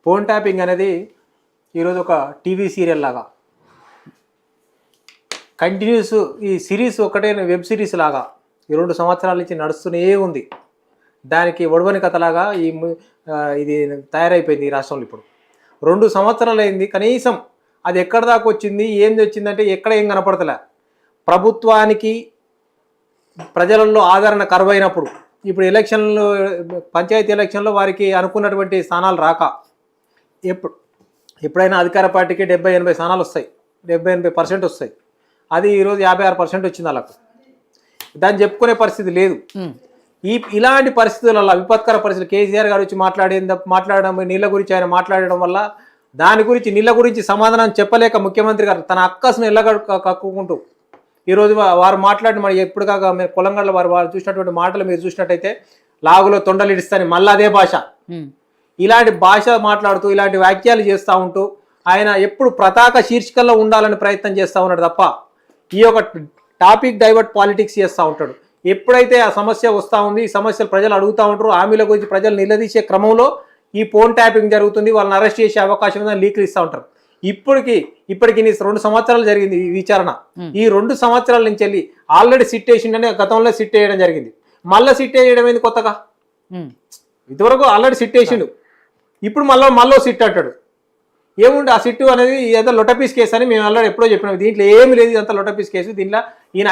Phone tapping అనేది ఈరోజు ఒక టీవీ సీరియల్ లాగా కంటిన్యూస్ ఈ సిరీస్ ఒకటే వెబ్ సిరీస్ లాగా ఈ 2 సంవత్సరాల నుంచి నడుస్తూనే ఉంది. దానికి ఒడవని కథలాగా ఇది తయారైపోయింది ఈ రాష్ట్రంలో. ఇప్పుడు 2 సంవత్సరాలు అయింది. కనీసం అది ఎక్కడ దాకా వచ్చింది, ఏంది వచ్చిందంటే ఎక్కడ ఏం కనపడతలే. ప్రభుత్వానికి ప్రజలలో ఆదరణ కరువైనప్పుడు, ఇప్పుడు ఎలక్షన్లు పంచాయతీ ఎలక్షన్లో వారికి అనుకున్నటువంటి స్థానాలు రాక, ఎప్పుడైనా అధికార పార్టీకి 70-80 స్థానాలు వస్తాయి, 70-80% వస్తాయి. అది ఈరోజు 56% వచ్చింది వాళ్ళకు. దాన్ని చెప్పుకునే పరిస్థితి లేదు. ఇలాంటి పరిస్థితులలో విపత్కర పరిస్థితులు కేసీఆర్ గారు వచ్చి మాట్లాడడం నీళ్ళ గురించి ఆయన మాట్లాడడం వల్ల దాని గురించి నీళ్ళ గురించి సమాధానం చెప్పలేక ముఖ్యమంత్రి గారు తన అక్కసును కక్కుకుంటూ ఈరోజు వారు మాట్లాడిన మరి ఎప్పుడు కాక మీరు కొలంగల్లో వారు చూసినటువంటి మాటలు మీరు చూసినట్టయితే లాగులో తొండలు ఇడిస్తాని మళ్ళీ అదే భాష, ఇలాంటి భాష మాట్లాడుతూ ఇలాంటి వ్యాఖ్యలు చేస్తూ ఉంటూ ఆయన ఎప్పుడు పతాక శీర్షికల్లో ఉండాలని ప్రయత్నం చేస్తూ ఉన్నాడు తప్ప ఈ యొక్క టాపిక్ డైవర్ట్ పాలిటిక్స్ చేస్తూ ఉంటాడు. ఎప్పుడైతే ఆ సమస్య వస్తూ ఉంది, ఈ సమస్యలు ప్రజలు అడుగుతూ ఉంటారు, హామీల గురించి ప్రజలు నిలదీసే క్రమంలో ఈ ఫోన్ ట్యాపింగ్ జరుగుతుంది, వాళ్ళని అరెస్ట్ చేసే అవకాశం ఉందని లీకులు ఇస్తూ ఉంటారు. ఇప్పటికి 2 సంవత్సరాలు జరిగింది ఈ విచారణ. ఈ 2 సంవత్సరాల నుంచి వెళ్ళి ఆల్రెడీ సిట్ వేసిండని గతంలో సిట్ వేయడం జరిగింది. మళ్ళీ సిట్ వేయడం ఏంది కొత్తగా? ఇదివరకు ఆల్రెడీ సిట్ వేసిండు, ఇప్పుడు మళ్ళీ సిట్ అంటాడు. ఏముంది ఆ సిట్టు అనేది ఏదో లొటపీస్ కేసు అని మేము ఆల్రెడీ ఎప్పుడో చెప్పినాం. దీంట్లో ఏమి లేదు, ఇదంతా లొటపీస్ కేసు. దీంట్లో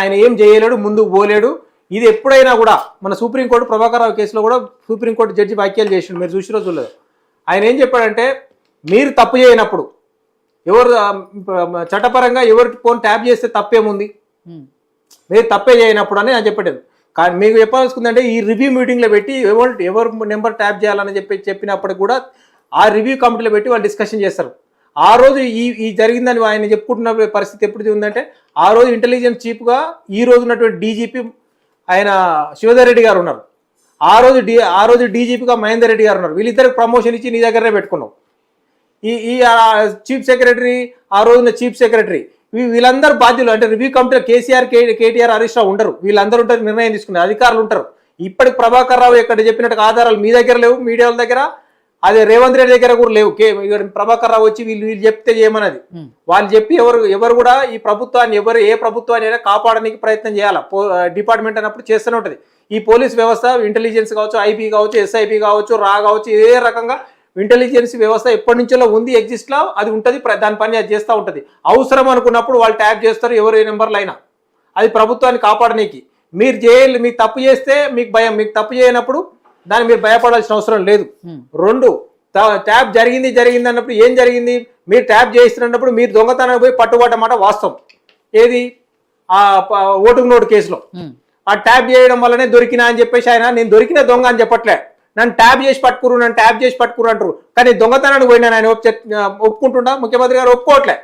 ఆయన ఏం చేయలేడు, ముందుకు పోలేడు. ఇది ఎప్పుడైనా కూడా మన సుప్రీంకోర్టు ప్రభాకర్ రావు కేసులో కూడా సుప్రీంకోర్టు జడ్జి వ్యాఖ్యలు చేసిండు, మీరు చూసి రోజుల్లో. ఆయన ఏం చెప్పాడంటే, మీరు తప్పు చేయనప్పుడు ఎవరు చట్టపరంగా ఎవరికి ఫోన్ ట్యాప్ చేస్తే తప్పేముంది, మీరు తప్పే చేయనప్పుడు అని ఆయన చెప్పాడు. కానీ మీకు చెప్పాల్సిందంటే ఈ రివ్యూ మీటింగ్లో పెట్టి ఎవరు నెంబర్ ట్యాప్ చేయాలని చెప్పినప్పుడు కూడా ఆ రివ్యూ కమిటీలో పెట్టి వాళ్ళు డిస్కషన్ చేస్తారు. ఆ రోజు ఈ జరిగిందని ఆయన చెప్పుకుంటున్న పరిస్థితి ఎప్పుడు ఉందంటే, ఆ రోజు ఇంటెలిజెన్స్ చీఫ్గా ఈ రోజు ఉన్నటువంటి డీజీపీ ఆయన శివధర్ రెడ్డి గారు ఉన్నారు, ఆ రోజు డీజీపీగా మహేందర్ రెడ్డి గారు ఉన్నారు. వీళ్ళిద్దరికి ప్రమోషన్ ఇచ్చి నీ దగ్గరనే పెట్టుకున్నావు. ఈ చీఫ్ సెక్రటరీ, ఆ రోజున చీఫ్ సెక్రటరీ, వీళ్ళందరూ బాధ్యులు. అంటే రివ్యూ కమిటీలో కేటీఆర్ హరీష్ రావు ఉండరు, వీళ్ళందరూ ఉంటారు, నిర్ణయం తీసుకునే అధికారులు ఉంటారు. ఇప్పటికి ప్రభాకర్ రావు ఎక్కడ చెప్పినట్టు ఆధారాలు మీ దగ్గర లేవు, మీడియాల దగ్గర, అదే రేవంత్ రెడ్డి దగ్గర కూడా లేవు. ప్రభాకర్ రావు వచ్చి వీళ్ళు చెప్తే చేయమన్నది. వాళ్ళు చెప్పి ఎవరు కూడా ఈ ప్రభుత్వాన్ని ఏ ప్రభుత్వాన్ని అయినా కాపాడడానికి ప్రయత్నం చేయాలి. డిపార్ట్మెంట్ అన్నప్పుడు చేస్తూనే ఉంటుంది. ఈ పోలీస్ వ్యవస్థ, ఇంటెలిజెన్స్ కావచ్చు, ఐపీ కావచ్చు, ఎస్ఐపీ కావచ్చు, కావచ్చు, ఏ రకంగా ఇంటెలిజెన్స్ వ్యవస్థ ఎప్పటి నుంచో ఉంది, ఎగ్జిస్ట్లో అది ఉంటుంది, దాని పని అది చేస్తూ ఉంటుంది. అవసరం అనుకున్నప్పుడు వాళ్ళు ట్యాప్ చేస్తారు, ఎవరు ఏ నెంబర్లు అయినా. అది ప్రభుత్వాన్ని కాపాడనీకి. మీరు తప్పు చేస్తే మీకు భయం, మీకు తప్పు చేయనప్పుడు దాన్ని మీరు భయపడాల్సిన అవసరం లేదు. 2 ట్యాప్ జరిగింది అన్నప్పుడు ఏం జరిగింది, మీరు ట్యాప్ చేస్తున్నప్పుడు మీరు దొంగతనానికి పోయి పట్టుబట్టమాట వాస్తవం. ఏది ఆ ఓటుకు నోటు కేసులో ఆ ట్యాప్ చేయడం వల్లనే దొరికినా అని చెప్పేసి ఆయన, నేను దొరికిన దొంగ అని చెప్పట్లే, నన్ను ట్యాప్ చేసి పట్టుకురు అంటారు. కానీ దొంగతనానికి పోయినా ఆయన ఒప్పుకుంటుంటా, ముఖ్యమంత్రి గారు ఒప్పుకోవట్లే.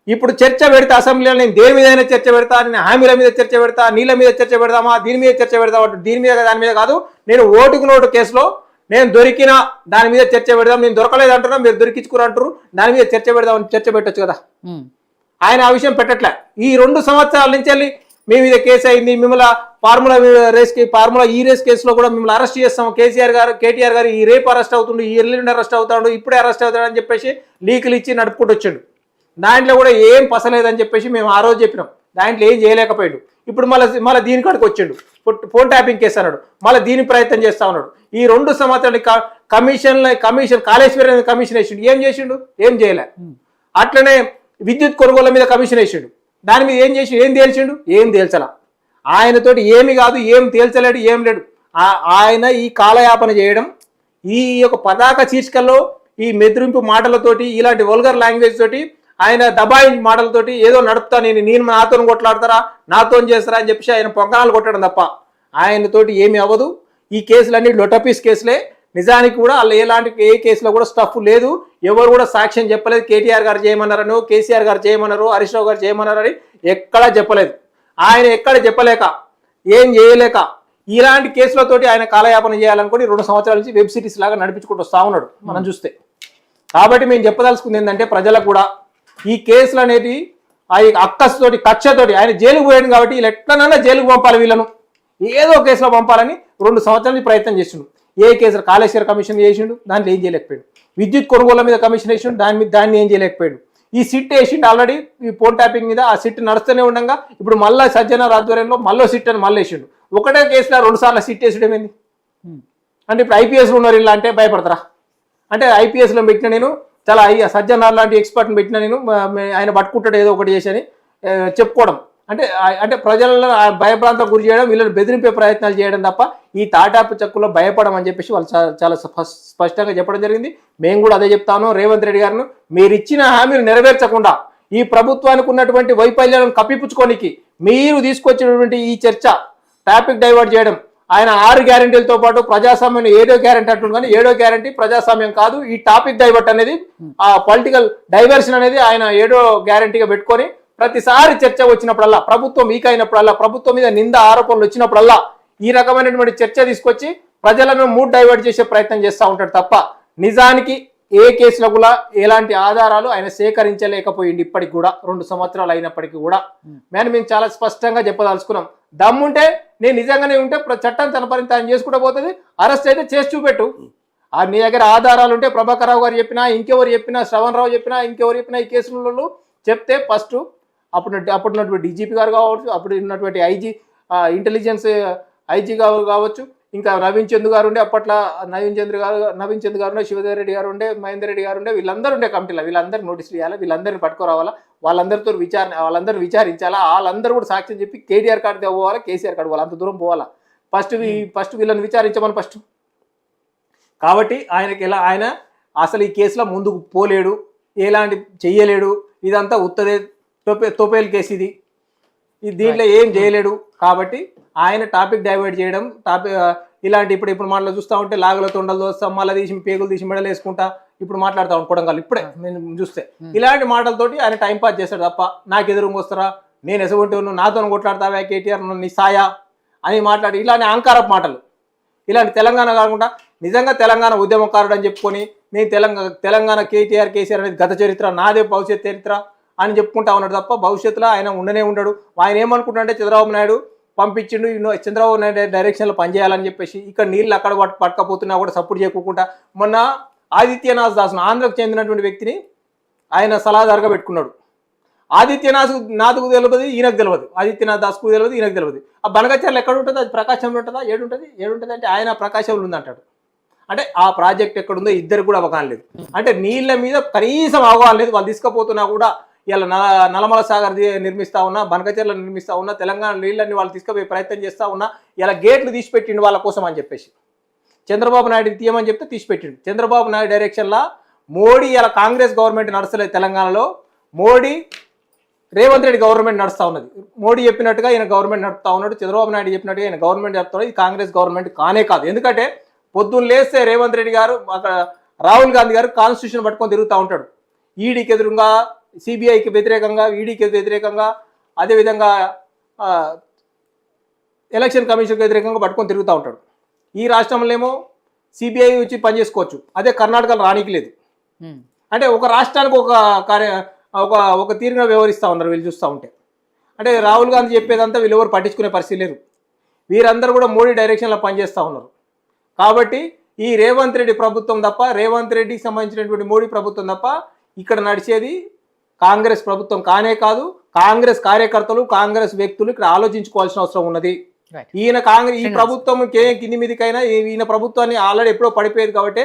ఇప్పుడు చర్చ పెడతా అసెంబ్లీలో, నేను దేని మీద చర్చ పెడతా, నేను హామీల మీద చర్చ పెడతా, నీళ్ళ మీద చర్చ పెడతామా, దీని మీద చర్చ పెడతా, దీని మీద దాని మీద కాదు, నేను ఓటుకు నోటు కేసులో నేను దొరికిన దాని మీద చర్చ పెడదాం, నేను దొరకలేదు అంటున్నా, మీరు దొరికించుకుని అంటారు, దాని మీద చర్చ పెడదామని చర్చ పెట్టచ్చు కదా. ఆయన ఆ విషయం పెట్టట్లే. ఈ 2 సంవత్సరాల నుంచి వెళ్ళి మీ మీద కేసు అయింది, మిమ్మల్ని ఫార్ములా ఈ రేస్ కేసులో కూడా మిమ్మల్ని అరెస్ట్ చేస్తాం, కేటీఆర్ గారు ఈ రేపు అరెస్ట్ అవుతుండు, ఈ ఎల్లుండి అరెస్ట్ అవుతాడు, ఇప్పుడే అరెస్ట్ అవుతాడు అని చెప్పేసి లీకులు ఇచ్చి నడుపుకుంటూ వచ్చాడు. దాంట్లో కూడా ఏం పసలేదని చెప్పేసి మేము ఆ రోజు చెప్పినాం, దాంట్లో ఏం చేయలేకపోయాడు. ఇప్పుడు మళ్ళీ దీని కాడికి వచ్చాడు, ఫోన్ ట్యాపింగ్ కేసు అన్నాడు, మళ్ళీ దీని ప్రయత్నం చేస్తా ఉన్నాడు. ఈ 2 సంవత్సరాలు కమిషన్ కాళేశ్వరం కమిషన్ వేసిండు, ఏం చేసిండు? ఏం చేయలే. అట్లనే విద్యుత్ కొనుగోళ్ల మీద కమిషన్ వేసిండు, దాని మీద ఏం తేల్చిండు? ఏం తేల్చలా. ఆయనతోటి ఏమి కాదు, ఏం తేల్చలేడు, ఏం లేడు. ఆయన ఈ కాలయాపన చేయడం, ఈ యొక్క పతాక శీర్షికల్లో ఈ మెదిరింపు మాటలతోటి, ఇలాంటి వల్గర్ లాంగ్వేజ్ తోటి, ఆయన దబాయించి మాటలతోటి ఏదో నడుపుతా, నేను నాతో కొట్లాడతారా, నాతో చేస్తారా అని చెప్పేసి ఆయన పొంగనాలు కొట్టడం తప్ప ఆయనతోటి ఏమి అవ్వదు. ఈ కేసులన్నీ లొటపీస్ కేసులే. నిజానికి కూడా వాళ్ళు ఏ కేసులో కూడా స్టఫ్ లేదు, ఎవరు కూడా సాక్ష్యం చెప్పలేదు. కేటీఆర్ గారు చేయమన్నారని, కేసీఆర్ గారు చేయమన్నారు, హరీష్ రావు గారు చేయమన్నారని ఎక్కడా చెప్పలేదు. ఆయన ఎక్కడ చెప్పలేక, ఏం చేయలేక ఇలాంటి కేసులతోటి ఆయన కాలయాపన చేయాలనుకుని 2 సంవత్సరాల నుంచి వెబ్ సిరీస్ లాగా నడిపించుకుంటూ వస్తూ ఉన్నాడు మనం చూస్తే. కాబట్టి మేము చెప్పదలుచుకుంది ఏంటంటే, ప్రజలకు కూడా ఈ కేసులు అనేది ఆ అక్కస్తోటి కక్షతోటి ఆయన జైలుకు పోయాడు కాబట్టి వీళ్ళు ఎట్లనన్నా జైలుకు పంపాలి, వీళ్ళను ఏదో కేసులో పంపాలని 2 సంవత్సరాల నుంచి ప్రయత్నం చేసిండు. ఏ కేసులు కాళేశ్వర కమిషన్ చేసిండు, దాంట్లో ఏం చేయలేకపోయాడు. విద్యుత్ కొనుగోళ్ల మీద కమిషన్ వేసిండు, దాన్ని ఏం చేయలేకపోయాడు. ఈ సిట్ వేసిండు ఆల్రెడీ ఈ ఫోన్ ట్యాపింగ్ మీద, ఆ సిట్ నడుస్తూనే ఉండగా ఇప్పుడు మళ్ళీ సజ్జనార్ ఆధ్వర్యంలో మళ్ళీ సిట్ అని మళ్ళీ వేసిండు. ఒకటే కేసులో 2 సార్లు సిట్ వేసుడు ఏమైంది అంటే ఇప్పుడు ఐపీఎస్లో ఉన్నారు ఇలా అంటే భయపడతారా? అంటే ఐపీఎస్లో పెట్టిన నేను చాలా సజ్జనార్ లాంటి ఎక్స్పర్ట్ని పెట్టిన నేను ఆయన పట్టుకుంటాడు ఏదో ఒకటి చేసి అని చెప్పుకోవడం అంటే ప్రజలను భయభ్రాంతం గురి చేయడం, వీళ్ళని బెదిరింపే ప్రయత్నాలు చేయడం తప్ప ఈ తాటాపు చెక్కులో భయపడడం అని చెప్పేసి వాళ్ళు చాలా స్పష్టంగా చెప్పడం జరిగింది. మేము కూడా అదే చెప్తాను. రేవంత్ రెడ్డి గారిని మీరు ఇచ్చిన హామీలు నెరవేర్చకుండా ఈ ప్రభుత్వానికి ఉన్నటువంటి వైఫల్యాలను కప్పిపుచ్చుకోనికి మీరు తీసుకొచ్చినటువంటి ఈ చర్చ టాపిక్ డైవర్ట్ చేయడం, ఆయన 6 గ్యారెంటీలతో పాటు ప్రజాస్వామ్యం 7వ గ్యారెంటీ అంటుంది, కానీ 7వ గ్యారెంటీ ప్రజాస్వామ్యం కాదు. ఈ టాపిక్ డైవర్ట్ అనేది ఆ పొలిటికల్ డైవర్షన్ అనేది ఆయన 7వ గ్యారెంటీగా పెట్టుకొని ప్రతిసారి చర్చ వచ్చినప్పుడల్లా, ప్రభుత్వం వీక్ అయినప్పుడల్లా, ప్రభుత్వం మీద నింద ఆరోపణలు వచ్చినప్పుడల్లా ఈ రకమైనటువంటి చర్చ తీసుకొచ్చి ప్రజలను మూడ్ డైవర్ట్ చేసే ప్రయత్నం చేస్తూ ఉంటాడు తప్ప నిజానికి ఏ కేసులో కూడా ఎలాంటి ఆధారాలు ఆయన సేకరించలేకపోయింది. ఇప్పటికి కూడా 2 సంవత్సరాలు అయినప్పటికీ కూడా మేము చాలా స్పష్టంగా చెప్పదలుచుకున్నాం. దమ్ముంటే నేను నిజంగానే ఉంటే చట్టం తన పని తాను చేసుకుంటూ పోతుంది. అరెస్ట్ అయితే చేసి చూపెట్టు. నీ దగ్గర ఆధారాలు ఉంటే ప్రభాకర్ రావు గారు చెప్పినా, ఇంకెవరు చెప్పినా, శ్రవణ్ రావు చెప్పినా, ఇంకెవరు చెప్పినా ఈ కేసులలో చెప్తే ఫస్ట్ అప్పుడున్నటువంటి డీజీపీ గారు కావచ్చు, అప్పుడు ఉన్నటువంటి ఐజీ ఇంటెలిజెన్స్ ఐజీ గారు కావచ్చు, ఇంకా నవీన్ చంద్ గారు ఉండే అప్పట్లో నవీన్ చంద్ గారు ఉండే, శివదేవ్ రెడ్డి గారు ఉండే, మహేందర్ రెడ్డి గారు ఉండే, వీళ్ళందరూ ఉండే కమిటీలో. వీళ్ళందరికీ నోటీసులు ఇవ్వాలి, వీళ్ళందరినీ పట్టుకురావాలా, వాళ్ళందరూ విచారించాలా, వాళ్ళందరూ కూడా సాక్ష్యం చెప్పి కేటీఆర్ కార్డు పోవాలా, కేసీఆర్ కార్డు పోవాలి, అంత దూరం పోవాలా. ఫస్ట్ వీళ్ళని విచారించమని ఫస్ట్. కాబట్టి ఆయన అసలు ఈ కేసులో ముందుకు పోలేడు, ఎలాంటి చెయ్యలేడు, ఇదంతా ఉత్తదే తోపేలు కేసు ఇది దీంట్లో ఏం చేయలేడు. కాబట్టి ఆయన టాపిక్ డైవర్ట్ చేయడం, ఇలాంటి ఇప్పుడు మాటలు చూస్తూ ఉంటే లాగల తొండలు దోస్తాం, మళ్ళీ తీసి పేగులు తీసి మెడలు వేసుకుంటా ఇప్పుడు మాట్లాడుతూ కొడంగల్ ఇప్పుడే నేను చూస్తే ఇలాంటి మాటలతోటి ఆయన టైంపాస్ చేస్తాడు తప్ప నాకు ఎదురుగా వస్తారా, నేను ఎసగుంటే నాతో కొట్లాడతావా కేటీఆర్ నీ సాయా అని మాట్లాడి ఇలాంటి అహంకారపు మాటలు. ఇలాంటి తెలంగాణ కాకుండా నిజంగా తెలంగాణ ఉద్యమకారుడు అని చెప్పుకొని నేను తెలంగాణ కేసీఆర్ అనేది గత చరిత్ర, నాదే భవిష్యత్ చరిత్ర అని చెప్పుకుంటా ఉన్నాడు తప్ప భవిష్యత్తులో ఆయన ఉండనే ఉండడు. ఆయన ఏమనుకుంటాడంటే చంద్రబాబు నాయుడు పంపించిండు, చంద్రబాబు నాయుడు డైరెక్షన్లో పనిచేయాలని చెప్పేసి ఇక్కడ నీళ్ళు అక్కడ పట్టుకపోతున్నా కూడా సపోర్ట్ చేయకుండా మొన్న ఆదిత్యనాథ్ దాస్ ఆంధ్రకు చెందినటువంటి వ్యక్తిని ఆయన సలహాదారుగా పెట్టుకున్నాడు. ఆదిత్యనాథ్కు తెలియదు, ఈయనకు తెలియదు, ఆదిత్యనాథ్ దాస్కు తెలియదు, ఈయనకు తెలియదు. ఆ బనగచర్లు ఎక్కడ ఉంటుంది, అది ప్రకాశంలో ఉంటుందా, ఏడుంటుంది అంటే ఆయన ప్రకాశంలో ఉందంటాడు. అంటే ఆ ప్రాజెక్ట్ ఎక్కడుందో ఇద్దరు కూడా అవగాహన లేదు. అంటే నీళ్ళ మీద కనీసం అవగాహన లేదు. వాళ్ళు తీసుకుపోతున్నా కూడా ఇలా నల్లమల సాగర్ నిర్మిస్తా ఉన్నా, బనకచెర్ల నిర్మిస్తా ఉన్నా, తెలంగాణ నీళ్ళని వాళ్ళు తీసుకుపోయే ప్రయత్నం చేస్తూ ఉన్నా, ఇలా గేట్లు తీసిపెట్టిండు వాళ్ళ కోసం అని చెప్పేసి. చంద్రబాబు నాయుడు తీయమని చెప్తే తీసిపెట్టిండు. చంద్రబాబు నాయుడు డైరెక్షన్లో మోడీ ఇలా కాంగ్రెస్ గవర్నమెంట్ నడుస్తలేదు తెలంగాణలో, మోడీ రేవంత్ రెడ్డి గవర్నమెంట్ నడుస్తూ ఉన్నది. మోడీ చెప్పినట్టుగా ఈయన గవర్నమెంట్ నడుపుతా ఉన్నాడు, చంద్రబాబు నాయుడు చెప్పినట్టుగా ఈయన గవర్నమెంట్ నడుపుతున్నాడు. ఇది కాంగ్రెస్ గవర్నమెంట్ కానే కాదు. ఎందుకంటే పొద్దున్న లేస్తే రేవంత్ రెడ్డి గారు అక్కడ రాహుల్ గాంధీ గారు కాన్స్టిట్యూషన్ పట్టుకొని తిరుగుతూ ఉంటాడు. ఈడీకి ఎదురుగా, సిబిఐకి వ్యతిరేకంగా, ఈడీకి వ్యతిరేకంగా, అదేవిధంగా ఎలక్షన్ కమిషన్కి వ్యతిరేకంగా పట్టుకొని తిరుగుతూ ఉంటాడు. ఈ రాష్ట్రంలో ఏమో సిబిఐ వచ్చి పనిచేసుకోవచ్చు, అదే కర్ణాటకలో రానికి లేదు. అంటే ఒక రాష్ట్రానికి ఒక తీరుగా వ్యవహరిస్తూ ఉన్నారు వీళ్ళు చూస్తూ ఉంటే. అంటే రాహుల్ గాంధీ చెప్పేదంతా వీళ్ళు ఎవరు పట్టించుకునే పరిస్థితి లేరు. వీరందరూ కూడా మోడీ డైరెక్షన్లో పనిచేస్తూ ఉన్నారు. కాబట్టి ఈ రేవంత్ రెడ్డి ప్రభుత్వం తప్ప, రేవంత్ రెడ్డికి సంబంధించినటువంటి మోడీ ప్రభుత్వం తప్ప ఇక్కడ నడిచేది కాంగ్రెస్ ప్రభుత్వం కానే కాదు. కాంగ్రెస్ కార్యకర్తలు, కాంగ్రెస్ వ్యక్తులు ఇక్కడ ఆలోచించుకోవాల్సిన అవసరం ఉన్నది. ఈ ప్రభుత్వం కింది మీదికైనా ఈయన ప్రభుత్వాన్ని ఆల్రెడీ ఎప్పుడో పడిపోయేది. కాబట్టి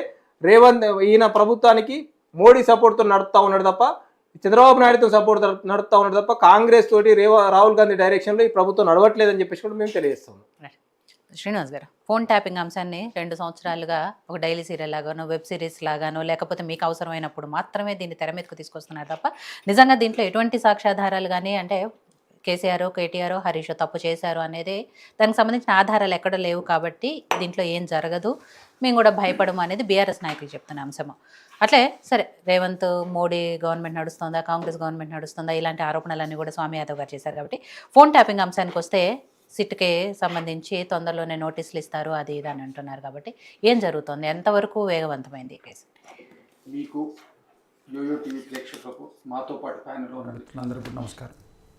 ఈయన ప్రభుత్వానికి మోడీ సపోర్ట్తో నడుపుతా ఉన్నాడు తప్ప, చంద్రబాబు నాయుడుతో సపోర్ట్ నడుపుతా ఉన్నాడు తప్ప, కాంగ్రెస్ తోటి రాహుల్ గాంధీ డైరెక్షన్లో ఈ ప్రభుత్వం నడవట్లేదని చెప్పేసి కూడా మేము తెలియజేస్తాం. శ్రీనివాస్ గారు, ఫోన్ ట్యాపింగ్ అంశాన్ని 2 సంవత్సరాలుగా ఒక డైలీ సీరియల్ లాగానో, వెబ్ సిరీస్ లాగానో, లేకపోతే మీకు అవసరమైనప్పుడు మాత్రమే దీన్ని తెర మీదకు తీసుకొస్తున్నారు తప్ప నిజంగా దీంట్లో ఎటువంటి సాక్ష్యాధారాలు కానీ, అంటే కేసీఆర్, కేటీఆర్, హరీష్ తప్పు చేశారు అనేది దానికి సంబంధించిన ఆధారాలు ఎక్కడ లేవు. కాబట్టి దీంట్లో ఏం జరగదు, మేము కూడా భయపడము అనేది బీఆర్ఎస్ నాయకులు చెప్తున్న అంశము. అట్లే సరే, రేవంత్ మోడీ గవర్నమెంట్ నడుస్తుందా, కాంగ్రెస్ గవర్నమెంట్ నడుస్తుందా, ఇలాంటి ఆరోపణలన్నీ కూడా స్వామి యాదవ్ గారు చేశారు. కాబట్టి ఫోన్ ట్యాపింగ్ అంశానికి వస్తే సిట్కి సంబంధించి తొందరలోనే నోటీసులు ఇస్తారు, అది ఇది అని అంటున్నారు. కాబట్టి ఏం జరుగుతుంది, ఎంతవరకు వేగవంతమైంది ఈ కేసు? మీకు యోయో టీవీ ప్రేక్షకులకు మాతో పాటు ప్యానెల్లో ఉన్న మిత్రులందరికీ నమస్కారం.